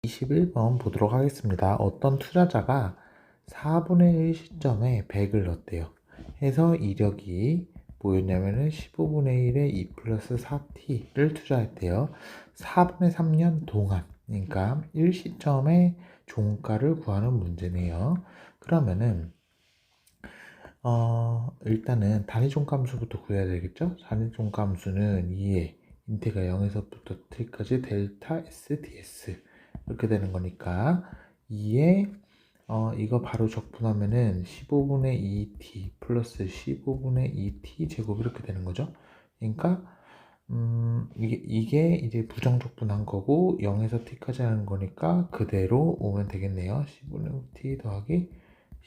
21번 보도록 하겠습니다. 어떤 투자자가 4분의 1 시점에 100을 넣었대요. 해서 이력이 뭐였냐면은 15분의 1에 2 플러스 4t를 투자했대요. 4분의 3년 동안, 그러니까 1시점에 종가를 구하는 문제네요. 그러면은 일단은 단위종감수부터 구해야 되겠죠? 단위종감수는 2에 인테가 0에서부터 t까지 델타 s ds 이렇게 되는 거니까 2에 이거 바로 적분하면은 15분의 2t 플러스 15분의 2t 제곱 이렇게 되는 거죠. 그러니까 이게 이제 부정적분한 거고 0에서 t까지 하는 거니까 그대로 오면 되겠네요. 15분의 t 더하기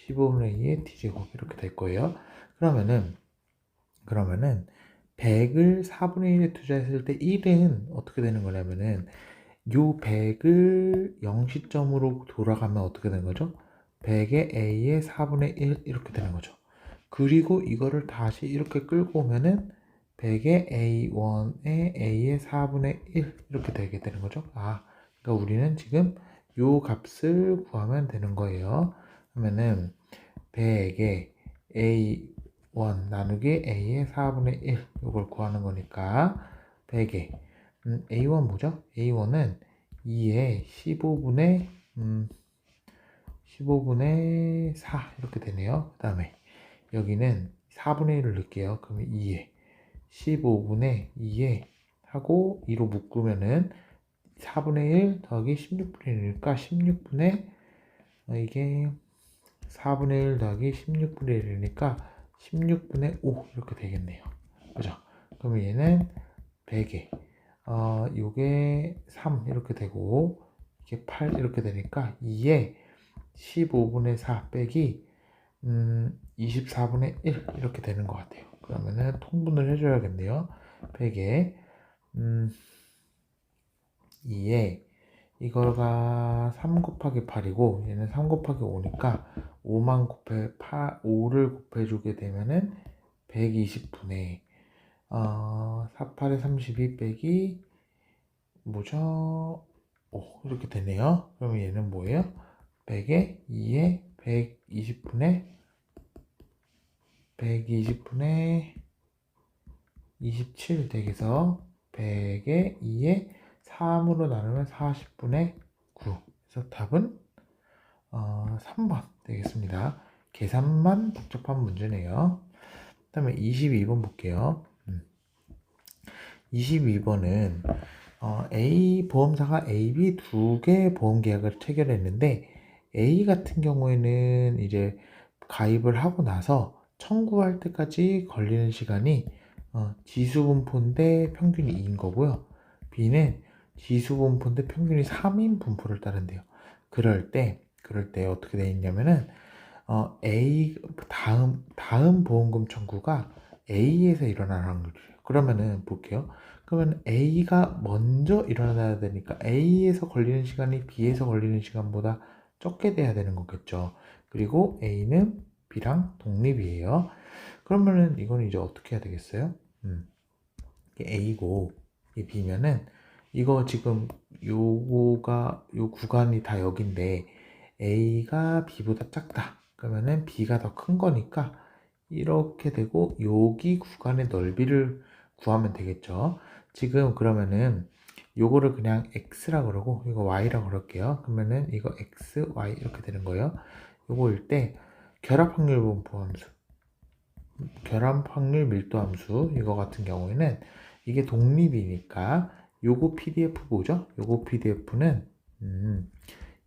15분의 2의 t제곱 이렇게 될 거예요. 그러면은 100을 4분의 1에 투자했을 때 1은 어떻게 되는 거냐면은 요 100을 0시점으로 돌아가면 어떻게 되는 거죠? 100의 a의 4분의 1 이렇게 되는 거죠. 그리고 이거를 다시 이렇게 끌고 오면은 100의 a1의 a의 4분의 1 이렇게 되게 되는 거죠. 그러니까 우리는 지금 요 값을 구하면 되는 거예요. 그러면은 100의 a1 나누기 a의 4분의 1 이걸 구하는 거니까 100의 a1 뭐죠? a1은 2의 15분의 4 이렇게 되네요. 그 다음에 여기는 4분의 1을 넣을게요. 그러면 2에 15분의 2에 하고 2로 묶으면은 4분의 1 더하기 16분의 1이니까 16분의 이게 4분의 1 더하기 16분의 1이니까 16분의 5 이렇게 되겠네요. 그죠? 그럼 얘는 100에 요게 3 이렇게 되고 이게 8 이렇게 되니까 2에 15분의 4 빼기 24분의 1 이렇게 되는 것 같아요. 그러면은 통분을 해줘야겠네요. 100에 2에 이거가 3 곱하기 8이고 얘는 3 곱하기 5니까 5를 곱해주게 되면은 120분의 48에 32 빼기 뭐죠? 이렇게 되네요. 그러면 얘는 뭐예요? 100에 2에 120분의 27 되겠어. 100에 2에 3으로 나누면 40분의 9. 그래서 답은 3번 되겠습니다. 계산만 복잡한 문제네요. 그 다음에 22번 볼게요. 22번은 A 보험사가 A, B 두 개의 보험 계약을 체결했는데 A 같은 경우에는 이제 가입을 하고 나서 청구할 때까지 걸리는 시간이 지수분포인데 평균이 2인 거고요. B는 지수분포인데 평균이 3인 분포를 따른대요. 그럴 때 어떻게 되어 있냐면은 A 다음 보험금 청구가 A에서 일어나는 확률이에요. 그러면은 볼게요. 그러면 A가 먼저 일어나야 되니까 A에서 걸리는 시간이 B에서 걸리는 시간보다 적게 돼야 되는 거겠죠. 그리고 A는 B랑 독립이에요. 그러면은 이건 이제 어떻게 해야 되겠어요? 이게 A고 이게 B면은 이거 지금 요거가 요 구간이 다 여긴데 A가 B보다 작다. 그러면은 B가 더 큰 거니까 이렇게 되고 여기 구간의 넓이를 구하면 되겠죠. 지금 그러면은 요거를 그냥 x라 그러고 이거 y라 그럴게요. 그러면은 이거 x, y 이렇게 되는 거예요. 요거일 때 결합확률 분포함수, 결합확률 밀도함수 이거 같은 경우에는 이게 독립이니까 요거 PDF 보죠. 요거 PDF는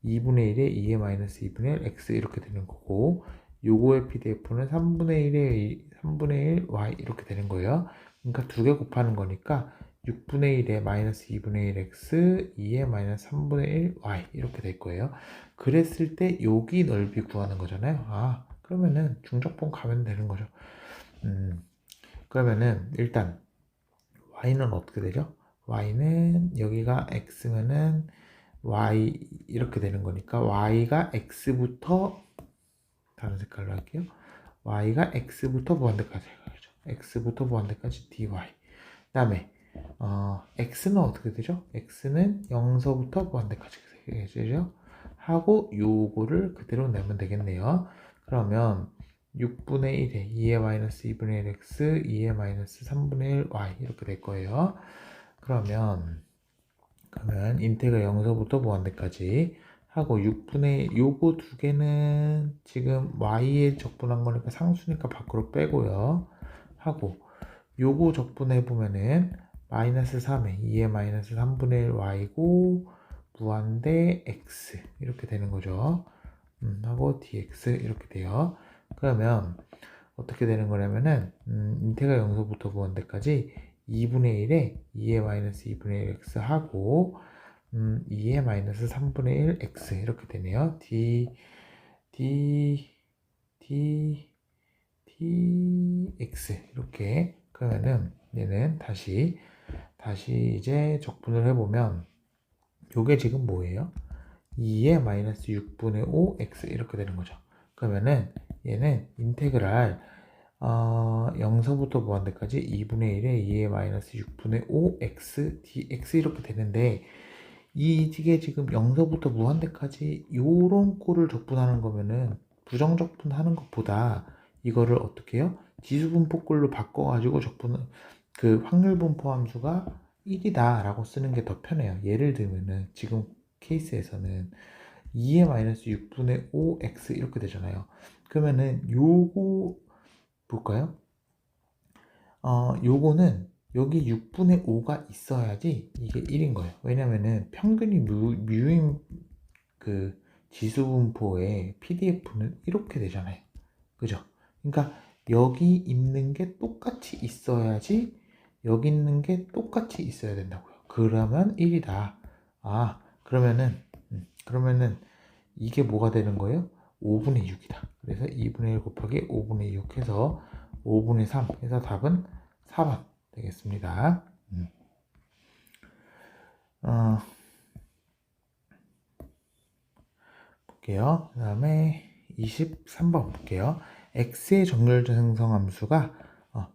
2분의 1에 2의 마이너스 2분의 1 x 이렇게 되는 거고 요거의 PDF는 3분의 1에 3분의 1 y 이렇게 되는 거예요. 그러니까 두 개 곱하는 거니까 6분의 1에 마이너스 2분의 1 x 2에 마이너스 3분의 1 y 이렇게 될 거예요. 그랬을 때 여기 넓이 구하는 거잖아요. 그러면은 중적분 가면 되는 거죠. 그러면은 일단 y는 어떻게 되죠? y는 여기가 x면은 y 이렇게 되는 거니까 y가 x부터 다른 색깔로 할게요. y가 x부터 무한대까지 해가죠. x부터 무한대까지 dy. 그 다음에 x는 어떻게 되죠? x는 0서부터 무한대까지 되죠? 하고 요거를 그대로 내면 되겠네요. 그러면 6분의 1에 2의 마이너스 2분의 1 x, 2의 마이너스 3분의 1 y 이렇게 될 거예요. 그러면 인테그랄 0서부터 무한대까지 하고 6분의 1, 요거 두 개는 지금 y에 적분한 거니까 상수니까 밖으로 빼고요. 하고 요거 적분해 보면은 마이너스 3에 2의 마이너스 3분의 1 y고 무한대 x 이렇게 되는 거죠. 하고 dx 이렇게 돼요. 그러면 어떻게 되는 거냐면은 인테그랄 0서부터 무한대까지 2분의 1에 2의 마이너스 2분의 1 x 하고 2의 마이너스 3분의 1 x 이렇게 되네요. dx 이렇게. 그러면은 얘는 다시 이제 적분을 해보면 요게 지금 뭐예요? 2의 마이너스 6분의 5 x 이렇게 되는 거죠. 그러면은 얘는 인테그랄 0서부터 무한대까지 2분의 1에 2의 마이너스 6분의 5 x dx 이렇게 되는데 이게 지금 0서부터 무한대까지 요런 꼴을 적분하는 거면은 부정적분하는 것보다 이거를 어떻게 해요? 지수분포꼴로 바꿔가지고 적분을 그 확률분포 함수가 1이다 라고 쓰는 게 더 편해요. 예를 들면은 지금 케이스에서는 2의 마이너스 6분의 5x 이렇게 되잖아요. 그러면은 요거 볼까요? 요거는 여기 6분의 5가 있어야지 이게 1인 거예요. 왜냐면은 평균이 뮤인 그 지수분포의 PDF는 이렇게 되잖아요. 그죠? 그러니까 여기 있는 게 똑같이 있어야지 여기 있는 게 똑같이 있어야 된다고요. 그러면 1이다. 그러면은 이게 뭐가 되는 거예요? 5분의 6이다. 그래서 2분의 1 곱하기 5분의 6 해서 5분의 3 해서 답은 4번 되겠습니다. 볼게요. 그 다음에 23번 볼게요. x의 정렬 생성함수가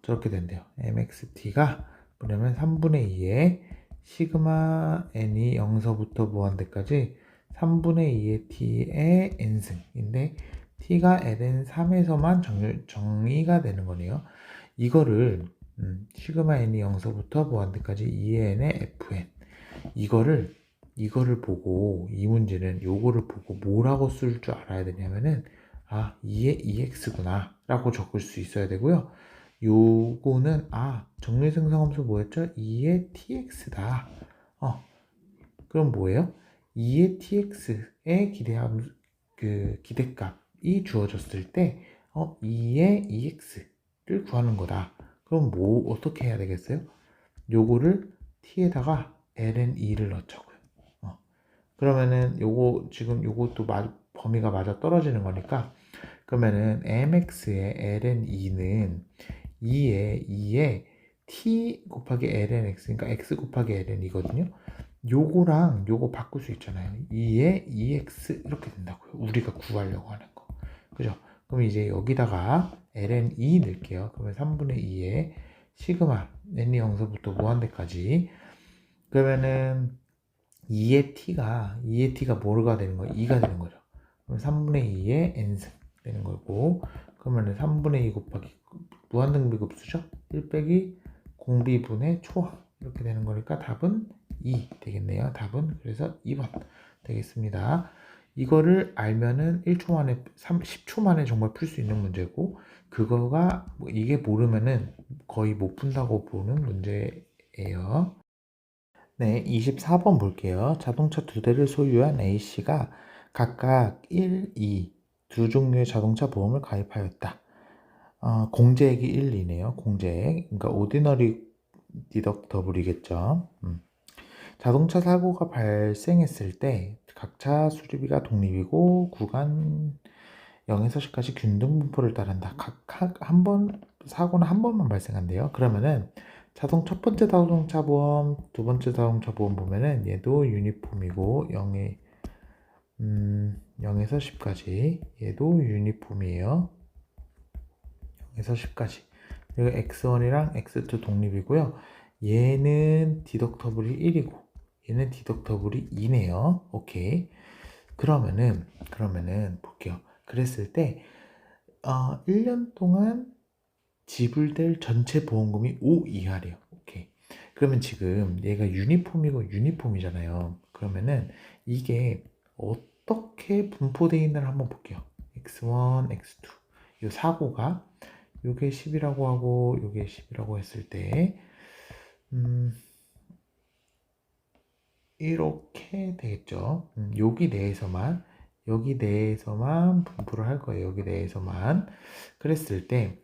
저렇게 된대요. mxt가 뭐냐면 3분의 2의 시그마 n이 0서부터 무한대까지 3분의 2의 t의 n승인데 t가 ln3에서만 정의가 되는 거네요. 이거를 시그마 n이 0서부터 무한대까지 2의 n의 fn 이거를 보고 이 문제는 요거를 보고 뭐라고 쓸 줄 알아야 되냐면은 2의 ex구나 라고 적을 수 있어야 되고요. 요거는 정리 생성함수 뭐였죠? 2의 tx다. 그럼 뭐예요? 2의 tx의 기대값이 주어졌을 때 2의 ex를 구하는 거다. 그럼 뭐 어떻게 해야 되겠어요? 요거를 t에다가 ln2를 넣자고요. 그러면은 요거 지금 요것도 범위가 맞아 떨어지는 거니까 그러면은 mx의 ln2는 2에 t 곱하기 ln x 그러니까 x 곱하기 ln이거든요. 요거랑 요거 바꿀 수 있잖아요. 2에 2x 이렇게 된다고요. 우리가 구하려고 하는 거. 그죠? 그럼 이제 여기다가 ln2 넣을게요. 그러면 3분의 2에 시그마 n이 0서부터 무한대까지 그러면은 2의 t가 뭐가 되는 거예요? 2가 되는 거죠. 그럼 3분의 2의 n승 되는 거고 그러면 3분의 2 곱하기 무한등비급수죠? 1 빼기 공비분의 초항 이렇게 되는 거니까 답은 2 되겠네요. 답은 그래서 2번 되겠습니다. 이거를 알면은 1초 만에 10초 만에 정말 풀 수 있는 문제고 그거가 이게 모르면은 거의 못 푼다고 보는 문제예요. 네, 24번 볼게요. 자동차 두 대를 소유한 A씨가 각각 1, 2 두 종류의 자동차 보험을 가입하였다. 공제액이 1, 2네요. 공제액. 그러니까 오디너리 디덕터블이겠죠. 자동차 사고가 발생했을 때 각차 수리비가 독립이고 구간 0에서 10까지 균등 분포를 따른다. 각각 사고는 한 번만 발생한대요. 그러면은 첫 번째 자동차 보험, 두 번째 자동차 보험 보면은 얘도 유니폼이고 0에서 10까지 얘도 유니폼이에요. 0에서 10까지 그리고 X1이랑 X2 독립이고요. 얘는 디덕터블이 1이고 얘는 디덕터블이 2네요. 오케이. 그러면은 볼게요. 그랬을 때 1년 동안 지불될 전체 보험금이 5 이하래요. 오케이. 그러면 지금 얘가 유니폼이고 유니폼이잖아요. 그러면은 이게 어떻게 분포되어 있나를 한번 볼게요. x1, x2. 이 사고가 요게 10이라고 하고 요게 10이라고 했을 때 이렇게 되겠죠. 여기 내에서만 분포를 할 거예요. 여기 내에서만. 그랬을 때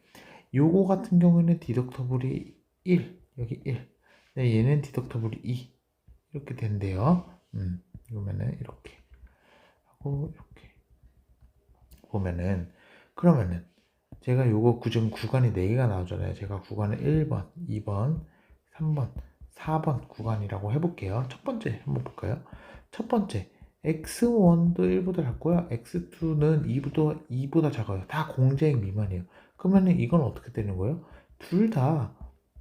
요거 같은 경우에는 디덕터블이 1, 여기 1. 네, 얘는 디덕터블이 2. 이렇게 된대요. 그러면은 이렇게 하고 이렇게 보면은 그러면은 제가 요거 지금 구간이 4개가 나오잖아요. 제가 구간을 1번, 2번, 3번, 4번 구간이라고 해볼게요. 첫 번째 한번 볼까요? 첫 번째 x1도 1보다 작고요. x2는 2보다 작아요. 다 공제액 미만이에요. 그러면은 이건 어떻게 되는 거예요? 둘 다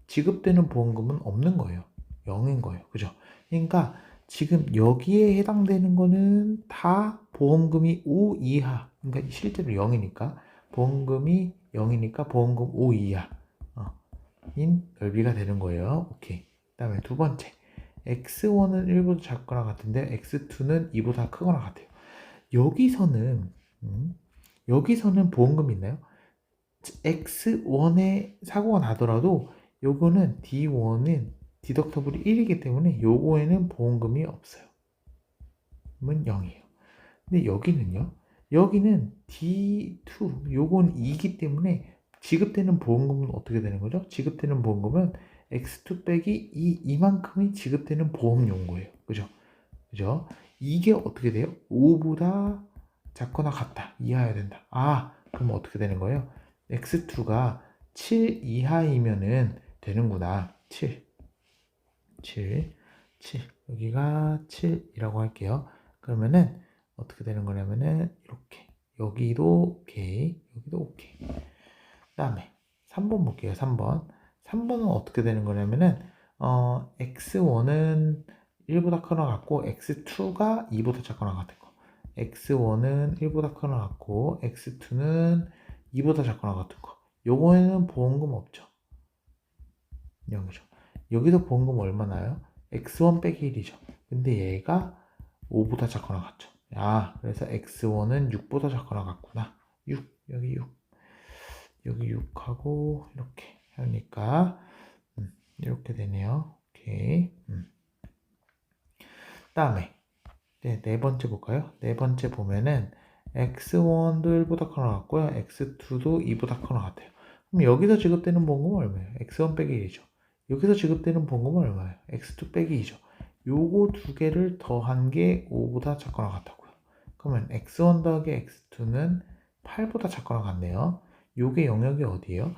지급되는 보험금은 없는 거예요. 0인 거예요. 그죠? 그러니까 지금 여기에 해당되는 거는 다 보험금이 5 이하. 그러니까 실제로 0이니까 보험금이 0이니까 보험금 5 이하인 넓이가 되는 거예요. 오케이. 그 다음에 두 번째 x1은 1보다 작거나 같은데 x2는 2보다 크거나 같아요. 여기서는 보험금이 있나요? x1에 사고가 나더라도 요거는 D1은 디덕터블이 1이기 때문에 요거에는 보험금이 없어요. 그러면 0이에요. 근데 여기는요. 여기는 D2 요건 2이기 때문에 지급되는 보험금은 어떻게 되는 거죠? 지급되는 보험금은 x2 빼기 2만큼이 지급되는 보험 용거예요. 그죠? 그죠? 이게 어떻게 돼요? 5보다 작거나 같다. 이하여야 된다. 그럼 어떻게 되는 거예요? x2가 7 이하이면은 되는구나. 7. 여기가 7이라고 할게요. 그러면은 어떻게 되는 거냐면은 이렇게. 여기도 오케이. 여기도 오케이. 그 다음에 3번 볼게요. 3번은 어떻게 되는 거냐면은 x1은 1보다 크거나 같고 x2가 2보다 작거나 같은 거. x1은 1보다 크거나 같고 x2는 2보다 작거나 같은 거. 요거에는 보험금 없죠. 0이죠. 여기서 보험금 얼마 나요? x1 빼기 1이죠. 근데 얘가 5보다 작거나 같죠. 그래서 x1은 6보다 작거나 같구나. 6, 여기 6. 여기 6하고 이렇게 하니까 이렇게 되네요. 오케이. 다음에 네 번째 볼까요? 네 번째 보면은 x1도 1보다 크거나 같고요. x2도 2보다 크거나 같아요. 그럼 여기서 지급되는 보험금은 얼마예요? x1 빼기 1이죠. 여기서 지급되는 보험금은 얼마예요? x2 빼기 2죠. 요거 두 개를 더한 게 5보다 작거나 같다고요. 그러면 x1 더하기 x2는 8보다 작거나 같네요. 요게 영역이 어디예요?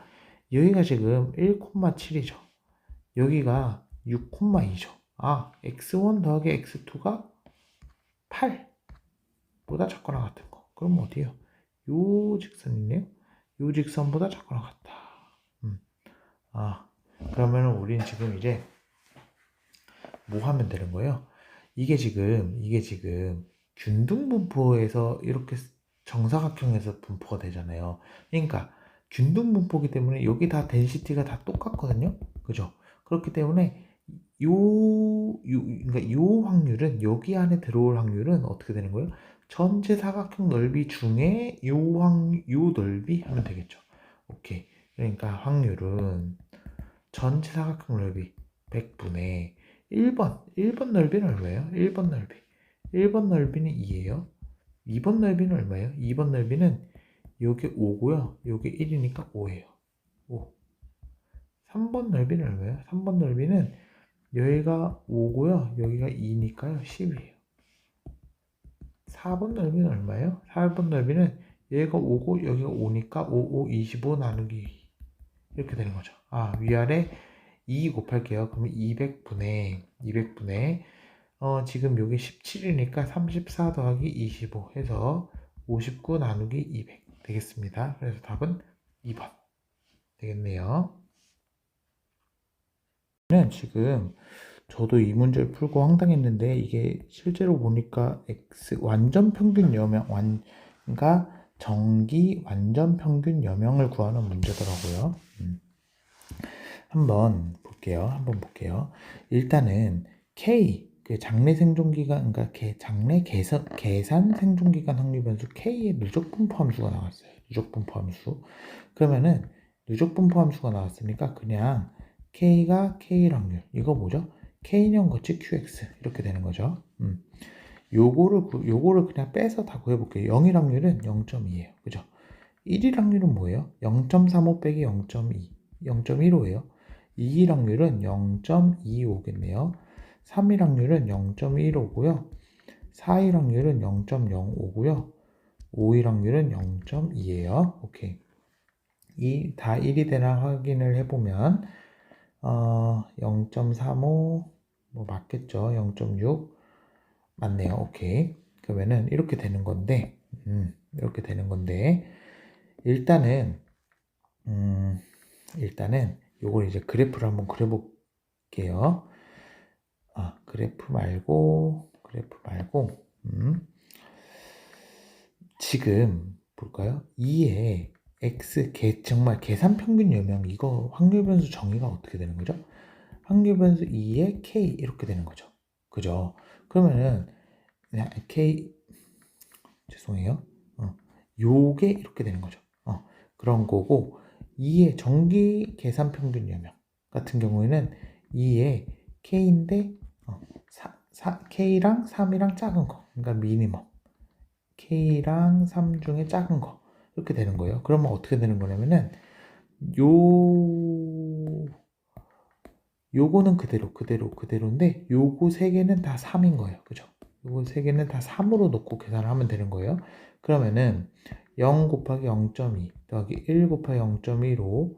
여기가 지금 1,7이죠. 여기가 6,2죠. x1 더하기 x2가 8보다 작거나 같은 거. 그럼 어디요? 요 직선이네요. 요 직선보다 작거나 같다. 그러면 우린 지금 이제 뭐 하면 되는 거예요? 이게 지금 균등 분포에서 이렇게 정사각형에서 분포가 되잖아요. 그러니까 균등 분포기 때문에 여기 다 덴시티가 다 똑같거든요. 그죠? 그렇기 때문에 그러니까 요 확률은 여기 안에 들어올 확률은 어떻게 되는 거예요? 전체 사각형 넓이 중에 요 넓이 하면 되겠죠. 오케이. 그러니까 확률은 전체 사각형 넓이 100분의 1번 넓이는 얼마예요? 1번 넓이는 2예요. 2번 넓이는 얼마예요? 2번 넓이는 요게 5고요. 요게 1이니까 5예요. 5. 3번 넓이는 얼마예요? 3번 넓이는 여기가 5고요. 여기가 2니까요. 10이에요. 4번 넓이는 얼마예요? 4번 넓이는 여기가 5고 여기가 5니까 5, 25 나누기 이렇게 되는 거죠. 위아래 2 곱할게요. 그러면 200분의 지금 여기 17이니까 34 더하기 25 해서 59 나누기 200 되겠습니다. 그래서 답은 2번 되겠네요. 경우에는 지금 저도 이 문제를 풀고 황당했는데 이게 실제로 보니까 x 완전 평균 여명 그러니까 정기 완전 평균 여명을 구하는 문제더라고요. 한번 볼게요. 일단은 K 그 장래 생존 기간 그러니까 장래 계산 생존 기간 확률 변수 K의 누적 분포 함수가 나왔어요. 누적 분포 함수. 그러면은 누적 분포 함수가 나왔으니까 그냥 K가 K 확률 이거 뭐죠? K년 거치 QX 이렇게 되는 거죠. 요거를 그냥 빼서 다 구해볼게요. 0일 확률은 0.2예요. 그죠? 1일 확률은 뭐예요? 0.35 빼기 0.2, 0.15예요. 2일 확률은 0.25겠네요. 3일 확률은 0.15고요. 4일 확률은 0.05고요. 5일 확률은 0.2예요. 오케이. 이 다 1이 되나 확인을 해보면 0.35 뭐 맞겠죠? 0.6 맞네요. 오케이. 그러면은 이렇게 되는 건데 일단은 요걸 이제 그래프를 한번 그려볼게요. 그래프 말고 지금 볼까요? 2의 x 정말 계산 평균 여명 이거 확률 변수 정의가 어떻게 되는 거죠? 확률 변수 2의 k 이렇게 되는 거죠. 그죠? 그러면은 k 죄송해요. 요게 이렇게 되는 거죠. 그런 거고 2의 정기 계산 평균 여명 같은 경우에는 2의 k인데 k랑 3이랑 작은 거 그러니까 미니멈 K랑 3 중에 작은 거 이렇게 되는 거예요. 그러면 어떻게 되는 거냐면은 요거는 그대로인데 요거 세 개는 다 3인 거예요. 그죠? 요거 세 개는 다 3으로 놓고 계산을 하면 되는 거예요. 그러면은 0 곱하기 0.2 더하기 1 곱하기 0.15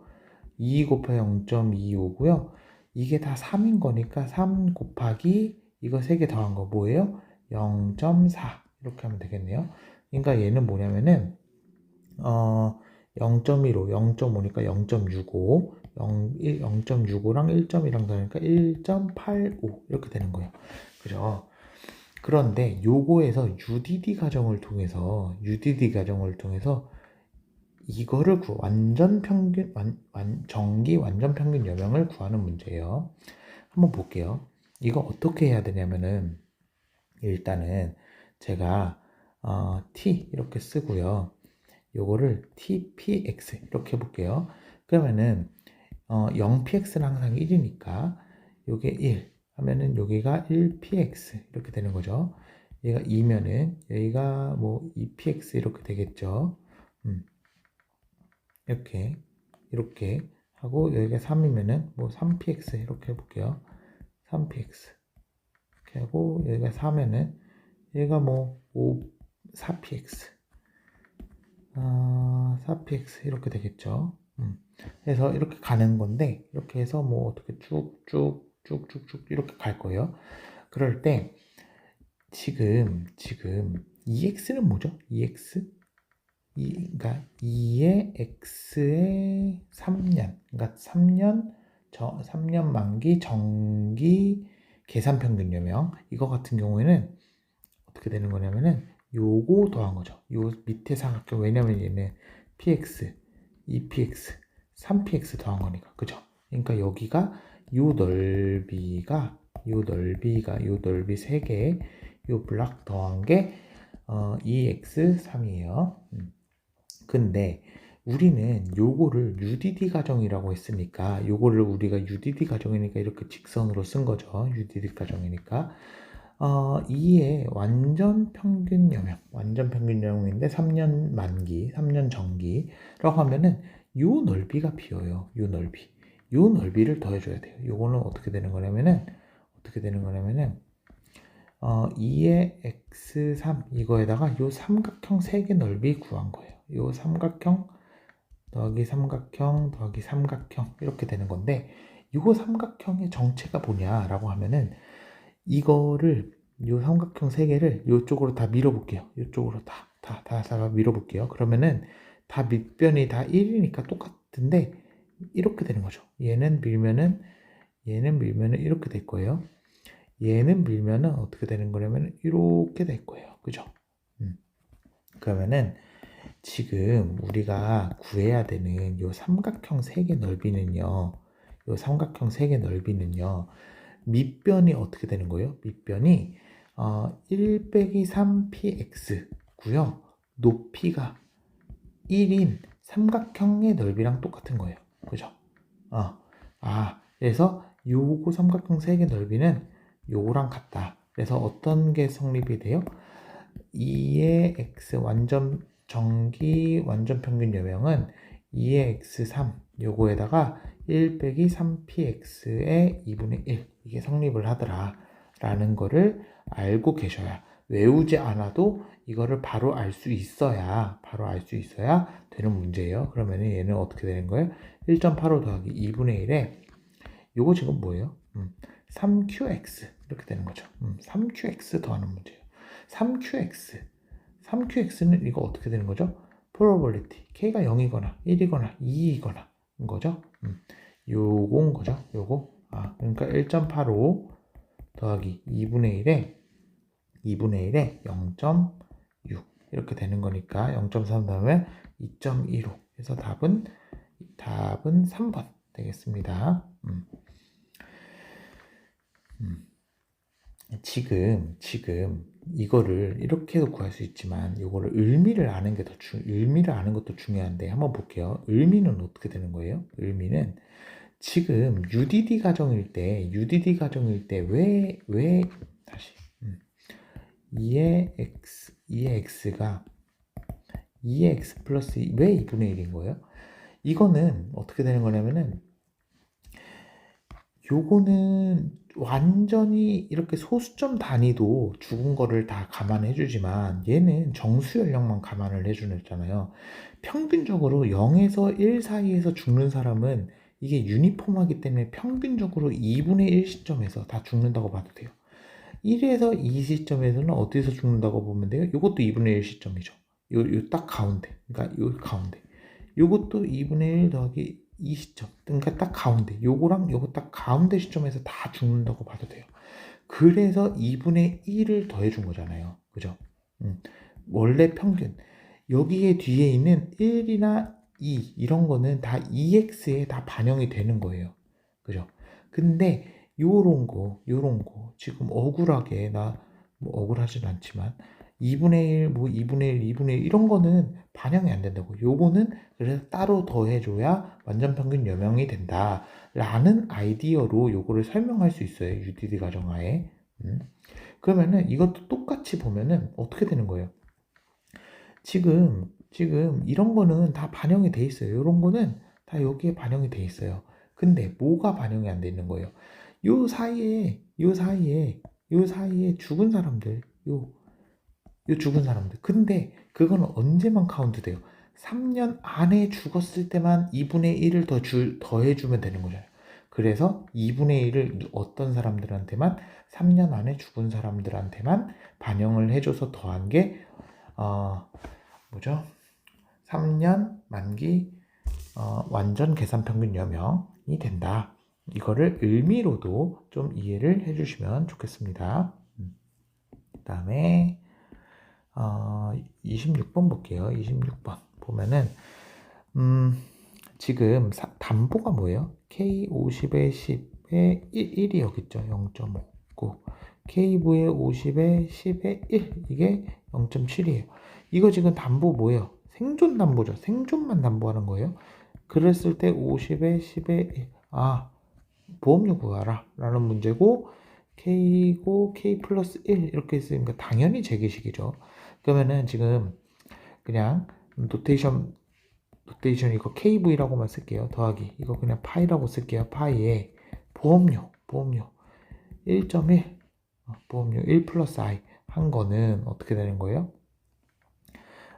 2 곱하기 0.25고요. 이게 다 3인 거니까 3 곱하기 이거 세 개 더한 거 뭐예요? 0.4 이렇게 하면 되겠네요. 그러니까 얘는 뭐냐면은 0.15, 0.5니까 0.65, 0.65랑 1.2랑 더하니까 1.85 이렇게 되는 거예요. 그죠? 그런데 요거에서 UDD 과정을 통해서 이거를 완전 평균 정기 완전 평균 여명을 구하는 문제예요. 한번 볼게요. 이거 어떻게 해야 되냐면은 일단은 제가 t 이렇게 쓰고요. 요거를 tpx 이렇게 해볼게요. 그러면은 0px는 항상 1이니까 요게 1 하면은 여기가 1px 이렇게 되는 거죠. 얘가 2면은 여기가 뭐 2px 이렇게 되겠죠. 이렇게 하고 여기가 3이면은 뭐 3px 이렇게 해볼게요. 3px 이렇게 하고 여기가 4면은 얘가 뭐 4px 4px 이렇게 되겠죠. 그래서 이렇게 가는 건데 이렇게 해서 뭐 어떻게 쭉쭉쭉쭉쭉 이렇게 갈 거예요. 그럴 때 지금 EX는 뭐죠? EX? 그러니까 2의 X의 3년 그러니까 3년 만기 정기 계산 평균 여명 이거 같은 경우에는 어떻게 되는 거냐면은 요거 더한 거죠. 요 밑에 사각형 왜냐면 얘는 px, 2px, 3px 더한 거니까 그죠? 그러니까 여기가 요 넓이가 요 넓이 3개 요 블락 더한 게 2x3이에요. 근데 우리는 요거를 UDD 가정이라고 했으니까 요거를 우리가 UDD 가정이니까 이렇게 직선으로 쓴 거죠. UDD 가정이니까 2의 완전 평균 여명인데 3년 만기, 3년 정기라고 하면은 요 넓이가 비어요. 요 넓이를 더해줘야 돼요. 요거는 어떻게 되는 거냐면은 2의 x3 이거에다가 요 삼각형 3개 넓이 구한 거예요. 요 삼각형 더하기 삼각형 더하기 삼각형 이렇게 되는 건데 요 삼각형의 정체가 뭐냐라고 하면은 이거를 요 삼각형 3개를 요쪽으로 다 밀어볼게요. 요쪽으로 다 밀어볼게요. 그러면은 다 밑변이 다 1이니까 똑같은데 이렇게 되는 거죠. 얘는 밀면은 얘는 밀면은 이렇게 될 거예요. 얘는 밀면은 어떻게 되는 거냐면 이렇게 될 거예요. 그죠? 그러면은 지금 우리가 구해야 되는 요 삼각형 색의 넓이는요. 요 삼각형 색의 넓이는요. 밑변이 어떻게 되는 거예요? 밑변이 1 빼기 3px고요. 높이가 1인 삼각형의 넓이랑 똑같은 거예요. 그죠? 그래서 요거 삼각형 색의 넓이는 요거랑 같다. 그래서 어떤 게 성립이 돼요? 2의 x 완전 정기 완전 평균 여명은 2의 x3 요거에다가 1 빼기 3px의 2분의 1 이게 성립을 하더라 라는 거를 알고 계셔야, 외우지 않아도 이거를 바로 알 수 있어야 되는 문제예요. 그러면 얘는 어떻게 되는 거예요? 1.85 더하기 2분의 1에 요거 지금 뭐예요? 3qx 이렇게 되는 거죠. 3qx 더하는 문제예요. 3qx는 이거 어떻게 되는 거죠? probability k가 0이거나 1이거나 2이거나 인 거죠. 요건 거죠. 요거. 그러니까 1.85 더하기 2분의 1에 0.6 이렇게 되는 거니까 0.3 다음에 2.15 그래서 답은 3번 되겠습니다. 지금 이거를 이렇게도 구할 수 있지만 이거를 의미를 아는 것도 중요한데 한번 볼게요. 의미는 어떻게 되는 거예요? 의미는 지금 UDD 가정일 때 왜 다시 2의 x가 2의 x 플러스 왜 2분의 1인 거예요? 이거는 어떻게 되는 거냐면은 요거는 완전히 이렇게 소수점 단위도 죽은 거를 다 감안해 주지만 얘는 정수 연령만 감안을 해주잖아요. 평균적으로 0에서 1 사이에서 죽는 사람은 이게 유니폼하기 때문에 평균적으로 2분의 1 시점에서 다 죽는다고 봐도 돼요. 1에서 2 시점에서는 어디서 죽는다고 보면 돼요? 요것도 2분의 1 시점이죠. 요 딱 가운데. 그러니까 요 가운데. 요것도 2분의 1 더하기 2 시점. 그러니까 딱 가운데. 요거랑 요거 딱 가운데 시점에서 다 죽는다고 봐도 돼요. 그래서 2분의 1을 더해준 거잖아요. 그죠? 원래 평균. 여기에 뒤에 있는 1이나 2 이런 거는 다 EX에 다 반영이 되는 거예요. 그죠? 근데 요런 거 지금 억울하게 뭐 억울하진 않지만 2분의 1, 뭐 2분의 1, 2분의 1 이런 거는 반영이 안 된다고. 요거는 그래서 따로 더해줘야 완전 평균 여명이 된다 라는 아이디어로 요거를 설명할 수 있어요. UDD 가정하에. 그러면은 이것도 똑같이 보면은 어떻게 되는 거예요? 지금 이런 거는 다 반영이 돼 있어요. 이런 거는 다 여기에 반영이 돼 있어요. 근데 뭐가 반영이 안 돼 있는 거예요? 요 사이에 죽은 사람들, 요 죽은 사람들. 근데 그건 언제만 카운트 돼요? 3년 안에 죽었을 때만 2분의 1을 더해주면 되는 거잖아요. 그래서 2분의 1을 어떤 사람들한테만 3년 안에 죽은 사람들한테만 반영을 해줘서 더한 게 뭐죠? 3년 만기 완전 계산 평균 여명이 된다. 이거를 의미로도 좀 이해를 해주시면 좋겠습니다. 그 다음에 26번 볼게요. 26번 보면은 지금 담보가 뭐예요? K50에 10에 1이 여기 있죠. 0.5고 K부에 50에 10에 1 이게 0.7이에요. 이거 지금 담보 뭐예요? 생존 담보죠. 생존만 담보하는 거예요. 그랬을 때 50에 10에 1 보험료 구하라 라는 문제고 K고 K 플러스 1 이렇게 있으니까 당연히 재계식이죠. 그러면은 지금 그냥 노테이션 이거 KV라고만 쓸게요. 더하기 이거 그냥 파이라고 쓸게요. 파이에 보험료 1.1 보험료 1 플러스 I 한 거는 어떻게 되는 거예요?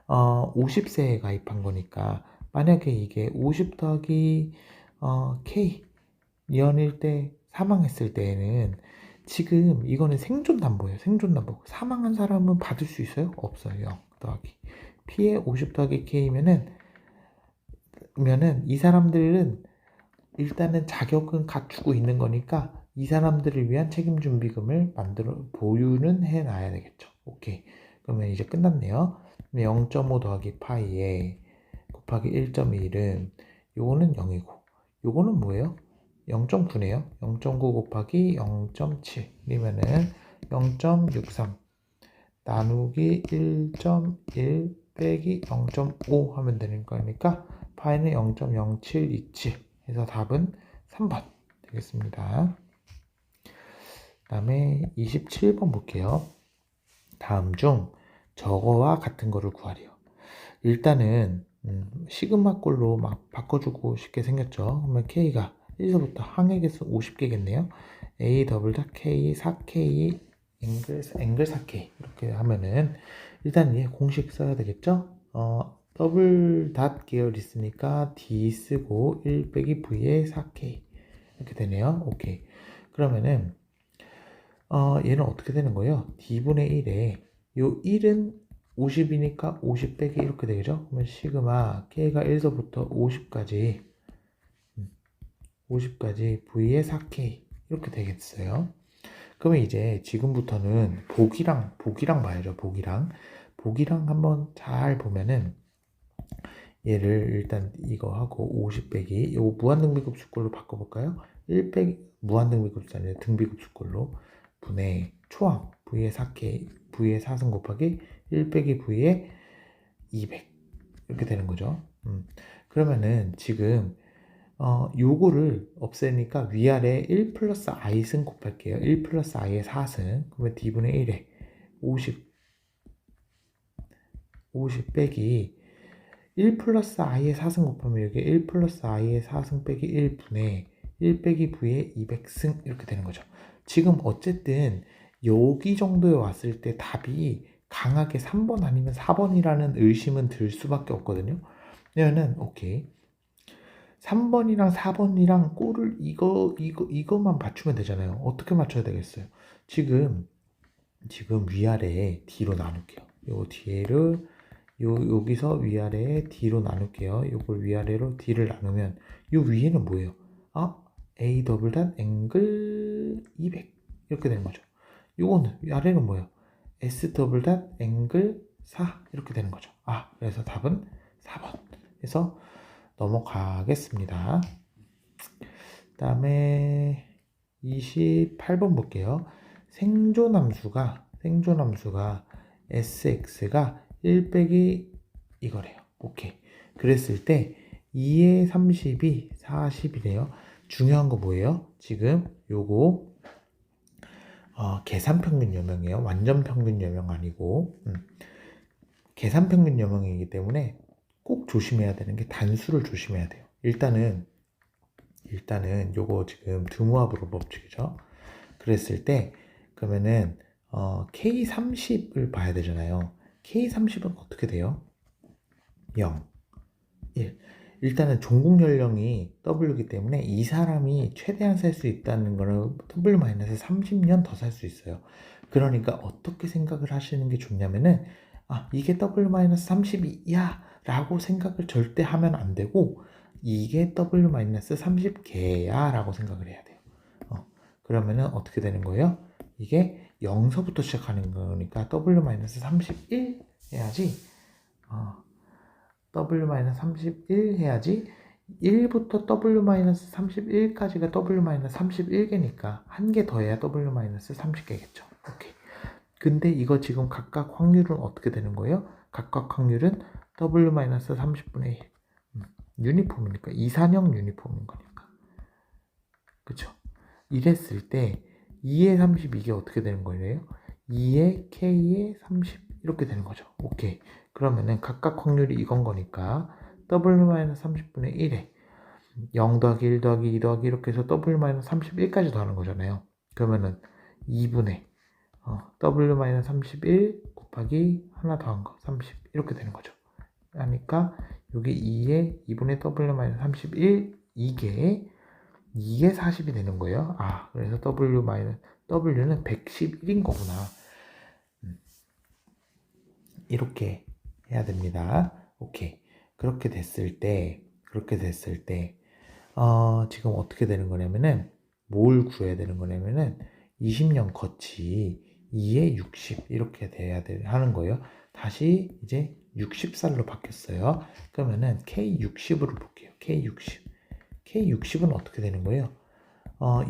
50세에 가입한 거니까 만약에 이게 50 더하기 K 년일 때 사망했을 때에는 지금 이거는 생존 담보예요. 생존 담보. 사망한 사람은 받을 수 있어요? 없어요. 0 더하기 P에 50 더하기 K면은 이 사람들은 일단은 자격은 갖추고 있는 거니까 이 사람들을 위한 책임 준비금을 보유는 해놔야 되겠죠. 오케이. 그러면 이제 끝났네요. 0.5 더하기 파이에 곱하기 1.1은 요거는 0이고 요거는 뭐예요? 0.9네요. 0.9 곱하기 0.7이면은 0.63 나누기 1.1 빼기 0.5 하면 되는 거니까 파이는 0.0727 해서 답은 3번 되겠습니다. 그 다음에 27번 볼게요. 다음 중 저거와 같은 거를 구하래요. 일단은 시그마 꼴로 막 바꿔주고 싶게 생겼죠. 그러면 K가 1서부터 항액에서 50개겠네요. A 더블 닷 K 4K 앵글 4K 이렇게 하면은 일단 얘 공식 써야 되겠죠. 더블 닷 계열 있으니까 D 쓰고 1 빼기 V에 4K 이렇게 되네요. 오케이. 그러면은 얘는 어떻게 되는 거예요? D분의 1에 요 1은 50이니까 50 빼기 이렇게 되겠죠? 그러면 시그마 K가 1서부터 50까지 V에 4K 이렇게 되겠어요. 그러면 이제 지금부터는 복이랑 봐야죠. 복이랑 한번 잘 보면은 얘를 일단 이거 하고 50 빼기 요 무한등비급수꼴로 바꿔볼까요? 1 빼기 무한등비급수 아니라 등비급수꼴로 분의 초항 V의 4K V의 4승 곱하기 1 빼기 V의 200 이렇게 되는 거죠. 그러면은 지금 요거를 없애니까 위아래 1 플러스 i승 곱할게요. 1 플러스 i의 4승 그러면 d분의 1에 50 빼기 1 플러스 i의 4승 곱하면 여기 1 플러스 i의 4승 빼기 1분의 1 빼기 v의 200승 이렇게 되는 거죠. 지금 어쨌든 여기 정도에 왔을 때 답이 강하게 3번 아니면 4번이라는 의심은 들 수밖에 없거든요. 왜냐면은 오케이 3번이랑 4번이랑 꼴을 이거만 맞추면 되잖아요. 어떻게 맞춰야 되겠어요? 지금 위아래에 D로 나눌게요. 요 D를 여기서 위아래에 D로 나눌게요. 요걸 위아래로 D를 나누면 요 위에는 뭐예요? A 더블 단 앵글 200 이렇게 되는 거죠. 요거는 위아래는 뭐예요? S 더블 단 앵글 4 이렇게 되는 거죠. 그래서 답은 4번. 그래서 넘어가겠습니다. 그 다음에 28번 볼게요. 생존함수가 sx가 1 빼기 이거래요. 오케이. 그랬을 때 2의 30이 40이래요. 중요한 거 뭐예요? 지금 요거 계산평균 여명이에요. 완전 평균 여명 아니고 계산평균 여명이기 때문에 꼭 조심해야 되는 게 단수를 조심해야 돼요. 일단은 요거 지금 드모아브로 법칙이죠. 그랬을 때 그러면은 K30을 봐야 되잖아요. K30은 어떻게 돼요? 0, 1. 일단은 종국 연령이 W이기 때문에 이 사람이 최대한 살 수 있다는 거는 W-30년 더 살 수 있어요. 그러니까 어떻게 생각을 하시는 게 좋냐면은 이게 W-32야 라고 생각을 절대 하면 안 되고 이게 W-30개야 라고 생각을 해야 돼요. 그러면은 어떻게 되는 거예요? 이게 0서부터 시작하는 거니까 W-31 해야지 W-31 해야지 1부터 W-31까지가 W-31개니까 한 개 더 해야 W-30개겠죠. 오케이. 근데 이거 지금 각각 확률은 어떻게 되는 거예요? 각각 확률은 W-30분의 1. 유니폼이니까 이산형 유니폼인 거니까. 그쵸? 이랬을 때 2의 30 이게 어떻게 되는 거예요? 2의 K의 30 이렇게 되는 거죠. 오케이. 그러면은 각각 확률이 이건 거니까 W-30분의 1에 0 더하기 1 더하기 2 더하기 이렇게 해서 W-31까지 더하는 거잖아요. 그러면은 2분의 W-31 곱하기 하나 더한 거 30 이렇게 되는 거죠. 그러니까 여기 2에 2분의 W-31 이게 40이 되는 거예요. 그래서 W는 111인 거구나. 이렇게 해야 됩니다. 오케이. 그렇게 됐을 때 지금 어떻게 되는 거냐면은 뭘 구해야 되는 거냐면은 20년 거치 2에 60 이렇게 하는 거예요. 다시 이제 60살로 바뀌었어요. 그러면은 K60으로 볼게요. K60은 어떻게 되는 거예요?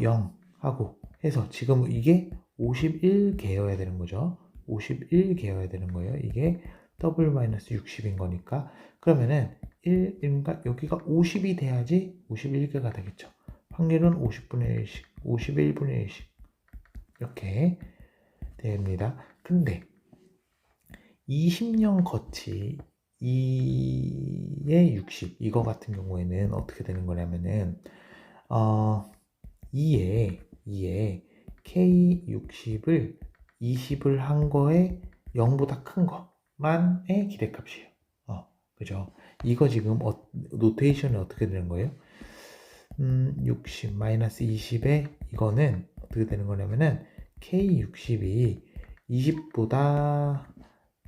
0 하고 해서 지금 이게 51개여야 되는 거죠. 51개여야 되는 거예요. 이게 W-60인 거니까. 그러면은 1인가 여기가 50이 돼야지 51개가 되겠죠. 확률은 50분의 1씩, 51분의 1씩 이렇게 됩니다. 근데 20년 거치 2에 60 이거 같은 경우에는 어떻게 되는 거냐면은 2에 K60을 20을 한 거에 0보다 큰 것만의 기대값이에요. 그죠? 이거 지금 노테이션이 어떻게 되는 거예요? 60 마이너스 20에 이거는 어떻게 되는 거냐면은 K60이 20보다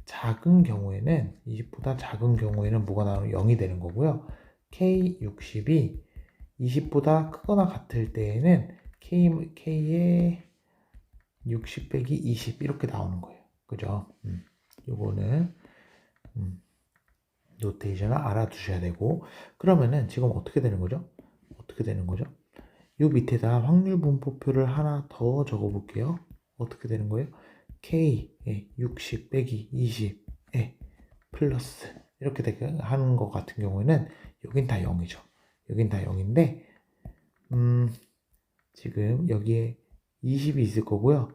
작은 경우에는 뭐가 나오면 0이 되는 거고요. K60이 20보다 크거나 같을 때에는 K의 60 빼기 20 이렇게 나오는 거예요. 그죠? 요거는 노테이션을 알아두셔야 되고, 그러면은 지금 어떻게 되는 거죠? 요 밑에다 확률 분포표를 하나 더 적어 볼게요. 어떻게 되는 거예요? K에 60 빼기 20에 플러스 이렇게 하는 것 같은 경우에는 여긴 다 0이죠. 여긴 다 0인데 지금 여기에 20이 있을 거고요.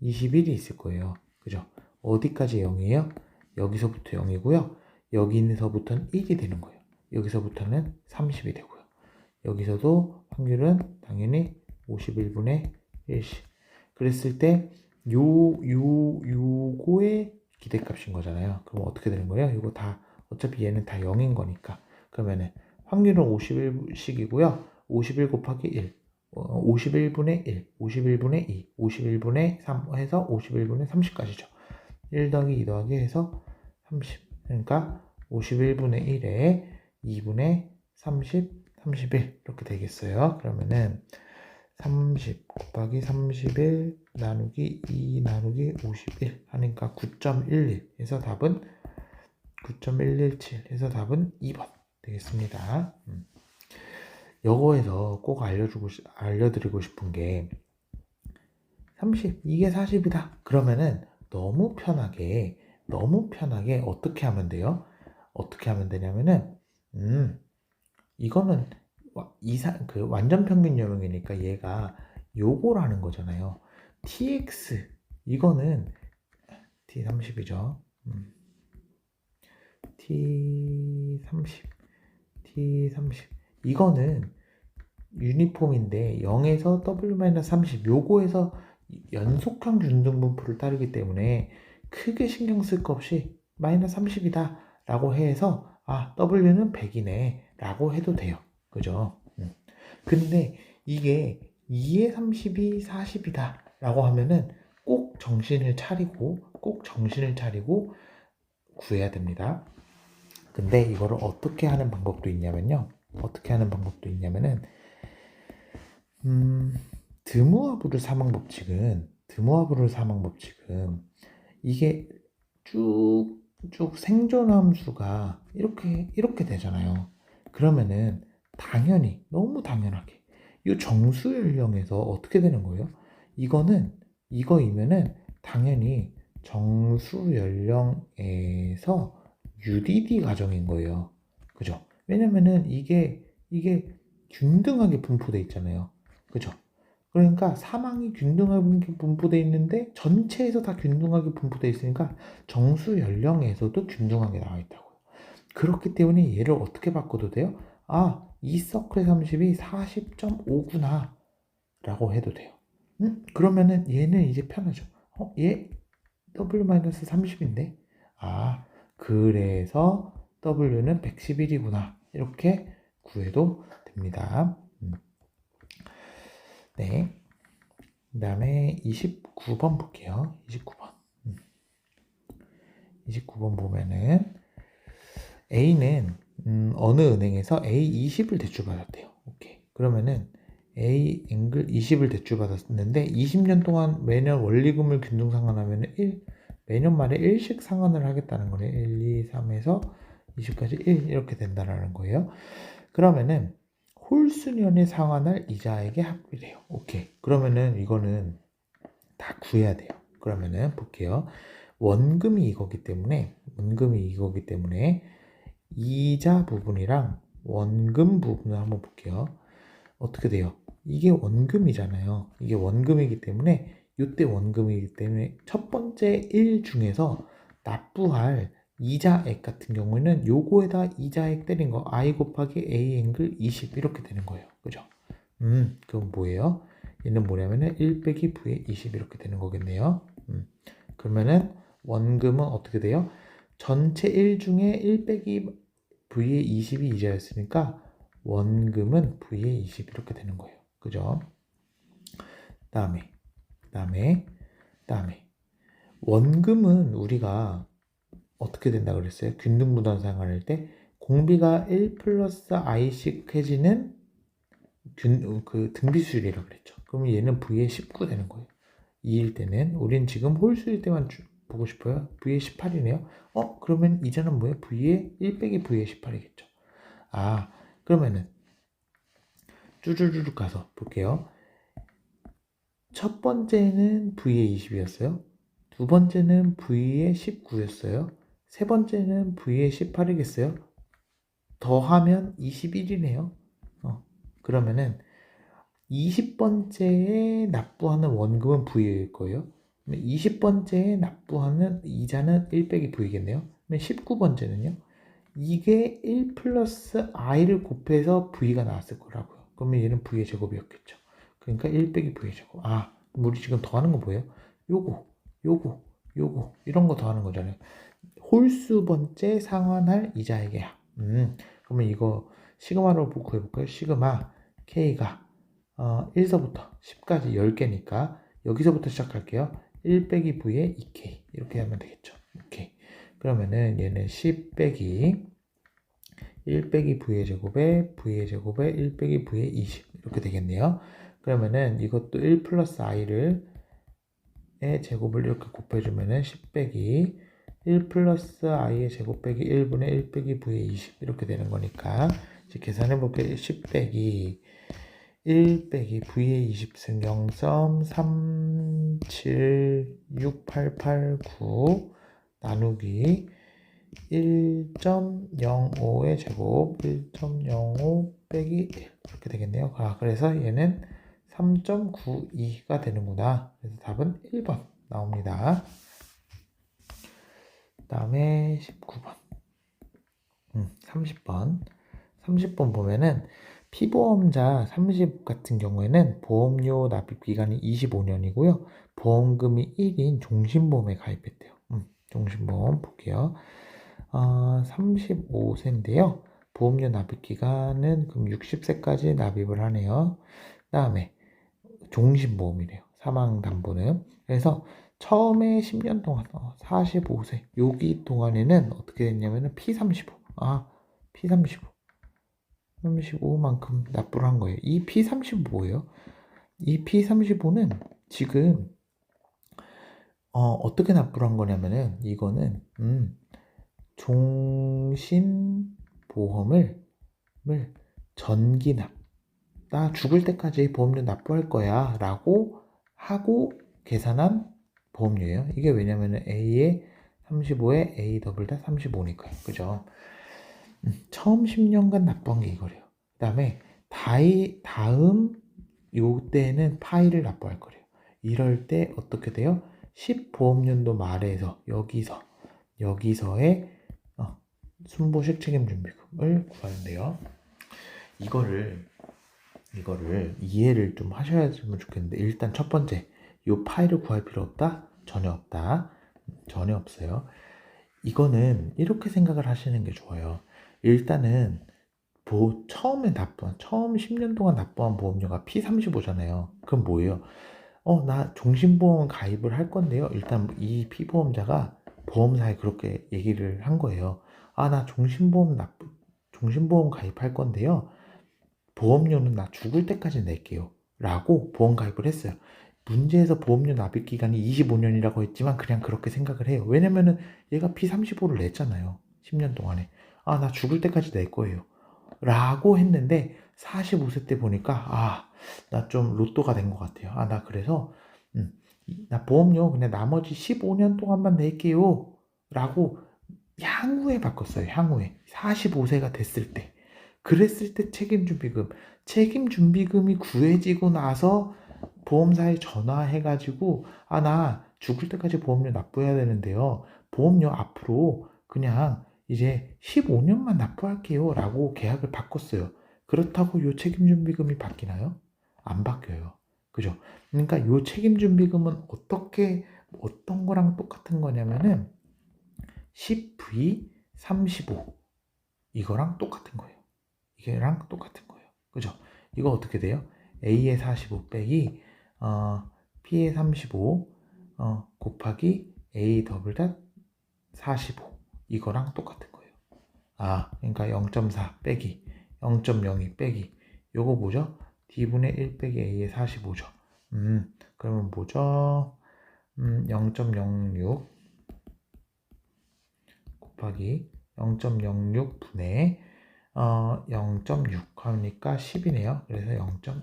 21이 있을 거예요. 그죠? 어디까지 0이에요? 여기서부터 0이고요. 여기서부터는 1이 되는 거예요. 여기서부터는 30이 되고요. 여기서도 확률은 당연히 51분의 1씩. 그랬을 때 요거의 기대값인 거잖아요. 그럼 어떻게 되는 거예요? 이거 다 어차피 얘는 다 0인 거니까. 그러면은 확률은 51씩이고요. 51 곱하기 1, 51분의 1, 51분의 2, 51분의 3 해서 51분의 30까지죠. 1 더하기 2 더하기 해서 30. 그러니까 51분의 1에 2분의 30, 31 이렇게 되겠어요. 그러면은 30 곱하기 31 나누기 2 나누기 51 하니까 9.11 해서 답은 9.117 해서 답은 2번 되겠습니다. 요거에서 꼭 알려드리고 싶은 게 30 이게 40이다 그러면은 너무 편하게 어떻게 하면 돼요? 어떻게 하면 되냐면은 이거는 그 완전 평균 요령이니까 얘가 요거라는 거잖아요. tx 이거는 t30이죠. t30 이거는 유니폼인데 0에서 w-30 요거에서 연속형 균등분포를 따르기 때문에 크게 신경 쓸 거 없이 마이너스 30이다 라고 해서 w는 100이네 라고 해도 돼요. 그죠? 근데 이게 2에 30이 40이다 라고 하면은 꼭 정신을 차리고 구해야 됩니다. 근데 이거를 어떻게 하는 방법도 있냐면요. 드무아브르 사망법칙은 이게 쭉 생존함수가 이렇게 되잖아요. 그러면은 당연히 너무 당연하게 이 정수 연령에서 어떻게 되는 거예요? 이거이면은 당연히 정수 연령에서 UDD 가정인 거예요. 그죠? 왜냐면은 이게 균등하게 분포돼 있잖아요. 그죠? 그러니까 사망이 균등하게 분포돼 있는데 전체에서 다 균등하게 분포돼 있으니까 정수 연령에서도 균등하게 나와 있다고요. 그렇기 때문에 얘를 어떻게 바꿔도 돼요? 이 서클의 30이 40.5구나 라고 해도 돼요. 그러면은 얘는 이제 편하죠. 얘 W-30인데 그래서 W는 111이구나 이렇게 구해도 됩니다. 네. 그 다음에 29번 볼게요. 29번 보면은 A는 어느 은행에서 A20을 대출받았대요. 오케이. 그러면은 A 앵글 20을 대출받았는데 20년 동안 매년 원리금을 균등상환하면 매년 말에 1씩 상환을 하겠다는 거네. 1, 2, 3에서 20까지 1 이렇게 된다는 거예요. 그러면은 홀수년에 상환할 이자액의 합비래요. 오케이. 그러면은 이거는 다 구해야 돼요. 그러면은 볼게요. 원금이 이거기 때문에 이자 부분이랑 원금 부분을 한번 볼게요. 어떻게 돼요? 이게 원금이잖아요. 이게 원금이기 때문에 이때 원금이기 때문에 첫 번째 1 중에서 납부할 이자액 같은 경우에는 요거에다 이자액 때린 거 I 곱하기 A 앵글 20 이렇게 되는 거예요. 그죠? 그럼 뭐예요? 얘는 뭐냐면은 1 빼기 V의 20 이렇게 되는 거겠네요. 그러면은 원금은 어떻게 돼요? 전체 1 중에 1 빼기 V의 20이 이자였으니까 원금은 V의 20 이렇게 되는 거예요. 그죠? 다음에 원금은 우리가 어떻게 된다 그랬어요? 균등분할 상환할 때 공비가 1 플러스 i씩 해지는 그 등비수율이라고 그랬죠. 그러면 얘는 V의 19 되는 거예요. 2일 때는 우린 지금 홀수일 때만 보고 싶어요. V의 18이네요. 그러면 이자는 뭐예요? V의 1 빼기 V의 18이겠죠. 그러면은 쭈쭈쭈 가서 볼게요. 첫 번째는 V의 20이었어요. 두 번째는 V의 19였어요. 세 번째는 V의 18이겠어요. 더하면 21이네요. 그러면은 20번째에 납부하는 원금은 V일 거예요. 20번째에 납부하는 이자는 1 빼기 V겠네요. 19번째는요. 이게 1 플러스 i를 곱해서 V가 나왔을 거라고요. 그러면 얘는 V의 제곱이었겠죠. 그러니까 1 빼기 V의 제곱. 우리 지금 더하는 거 뭐예요? 요거 이런 거 더하는 거잖아요. 홀수 번째 상환할 이자액의 합. 그러면 이거 시그마로 구해볼까요? 시그마 K가 1서부터 10까지 10개니까 여기서부터 시작할게요. 1 빼기 V의 2K 이렇게 하면 되겠죠. 오케이. 그러면은 얘는 10 빼기 1 빼기 V의 제곱에 1 빼기 V의 20 이렇게 되겠네요. 그러면은 이것도 1 플러스 i를 제곱을 이렇게 곱해주면은 10 빼기 1 플러스 i의 제곱 빼기 1분의 1 빼기 V의 20 이렇게 되는 거니까 이제 계산해 볼게요. 10 빼기 1 빼기 V의 20승 0.37688 나누기 1.05의 제곱 1.05 빼기 1 이렇게 되겠네요. 그래서 얘는 3.92가 되는구나. 그래서 답은 1번 나옵니다. 그 다음에 19번 30번 보면은 피보험자 30 같은 경우에는 보험료 납입 기간이 25년이고요. 보험금이 1인 종신보험에 가입했대요. 종신보험 볼게요. 35세인데요. 보험료 납입 기간은 그럼 60세까지 납입을 하네요. 그 다음에 종신보험이래요. 사망담보는. 그래서 처음에 10년 동안 45세 여기 동안에는 어떻게 됐냐면은 P35 35만큼 납부를 한 거예요. 이 P35 뭐예요? 이 P35는 지금 어떻게 납부를 한 거냐면은 이거는 종신보험을 전기납 나 죽을 때까지 보험료 납부할 거야 라고 하고 계산한 보험료예요. 이게 왜냐면은 A에 35에 A 더블 다 35니까요. 그죠? 처음 10년간 납부한 게 이거래요. 그 다음에 다음 요때는 파이를 납부할 거래요. 이럴 때 어떻게 돼요? 10보험연도 말에서 여기서의 순보식 책임준비금을 구하는데요. 이거를 이해를 좀 하셔야지면 좋겠는데 일단 첫 번째 요 파일을 구할 필요 없다? 전혀 없다. 전혀 없어요. 이거는 이렇게 생각을 하시는 게 좋아요. 일단은 처음 10년 동안 납부한 보험료가 P35잖아요. 그럼 뭐예요? 나 종신보험 가입을 할 건데요. 일단 이 피보험자가 보험사에 그렇게 얘기를 한 거예요. 나 종신보험 가입할 건데요. 보험료는 나 죽을 때까지 낼게요 라고 보험 가입을 했어요. 문제에서 보험료 납입 기간이 25년이라고 했지만 그냥 그렇게 생각을 해요. 왜냐면은 얘가 P35를 냈잖아요. 10년 동안에. 아, 나 죽을 때까지 낼 거예요 라고 했는데 45세 때 보니까 나 좀 로또가 된 것 같아요. 나 그래서 나 보험료 그냥 나머지 15년 동안만 낼게요 라고 향후에 바꿨어요. 향후에 45세가 됐을 때. 그랬을 때 책임준비금이 구해지고 나서 보험사에 전화해가지고 나 죽을 때까지 보험료 납부해야 되는데요. 보험료 앞으로 그냥 이제 15년만 납부할게요 라고 계약을 바꿨어요. 그렇다고 요 책임준비금이 바뀌나요? 안 바뀌어요. 그죠? 그러니까 요 책임준비금은 어떤 거랑 똑같은 거냐면은 10V35 이거랑 똑같은 거예요. 이게랑 똑같은 거예요. 그죠? 이거 어떻게 돼요? A의 45 빼기 P의 35 곱하기 A 더블 닷 45 이거랑 똑같은 거예요. 그러니까 0.4 빼기 0.02 빼기 요거 뭐죠? D분의 1 빼기 A의 45죠. 그러면 뭐죠? 0.06 곱하기 0.06분의 0.6 하니까 10이네요. 그래서 0.2.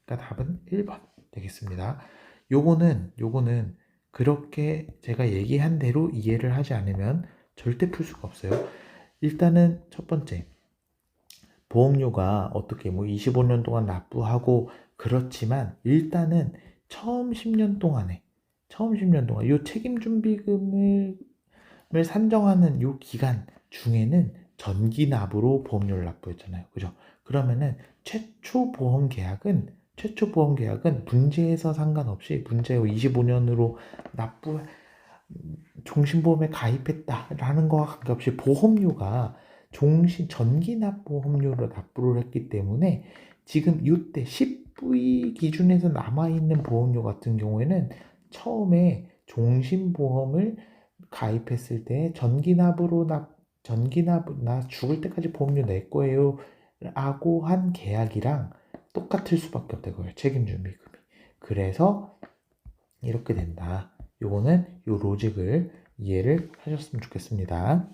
그러니까 답은 1번 되겠습니다. 요거는 그렇게 제가 얘기한 대로 이해를 하지 않으면 절대 풀 수가 없어요. 일단은 첫 번째, 보험료가 어떻게 25년 동안 납부하고 그렇지만 일단은 처음 10년 동안 요 책임준비금을 산정하는 요 기간 중에는 전기납으로 보험료를 납부했잖아요. 그죠? 그러면은 최초 보험 계약은 문제에서 상관없이 문제 25년으로 종신보험에 가입했다라는 거와 관계없이 보험료가 전기납 보험료로 납부를 했기 때문에 지금 이때 10V 기준에서 남아있는 보험료 같은 경우에는 처음에 종신보험을 가입했을 때 나 죽을 때까지 보험료 낼 거예요 라고 한 계약이랑 똑같을 수밖에 없다는 거예요. 책임준비금이. 그래서 이렇게 된다. 요거는 요 로직을 이해를 하셨으면 좋겠습니다.